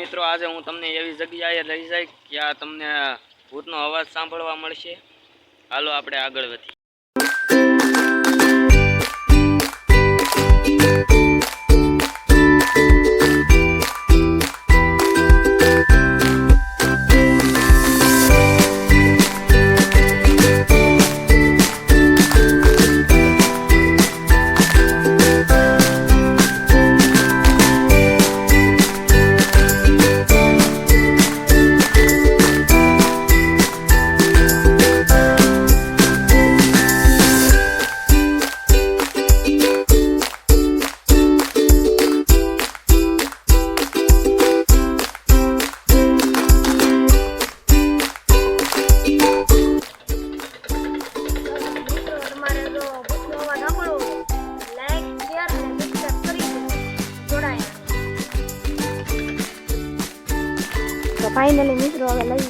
મિત્રો આજે હું તમને એવી જગ્યાએ લઈ જઈશ જ્યાં તમને ભૂતનો અવાજ સાંભળવા મળશે. હાલો આપણે આગળ વધીએ. ફાઇનલી મિત્રો હવે લઈ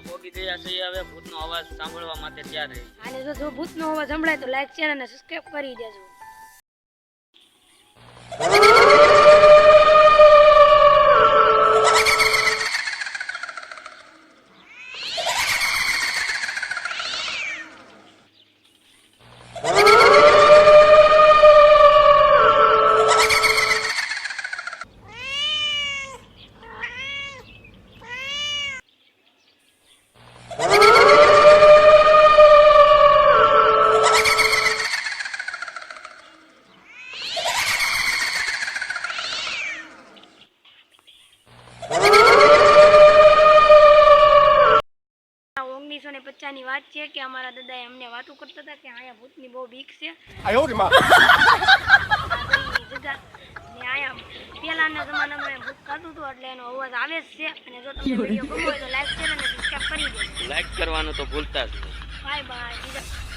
પોગી ગયા છે હવે ભૂતનો અવાજ સાંભળવા માટે તૈયાર રહી. અને જો ભૂતનો અવાજ સંભળાય તો લાઈક શેર અને સબસ્ક્રાઇબ કરી દેજો. ની વાત છે કે અમારા દાદાએ અમને વાતો કરતા હતા કે અહીંયા ભૂતની બહુ બીક છે. પેલાના જમાનામાં ભૂત થતું હતું એટલે એનો અવાજ આવે જ છે. અને જો તમને વિડીયો ગમ્યો હોય તો લાઈક શેર અને સબસ્ક્રાઇબ કરી દેજો. લાઈક કરવાનું તો ભૂલતા જ નહીં. Bye bye.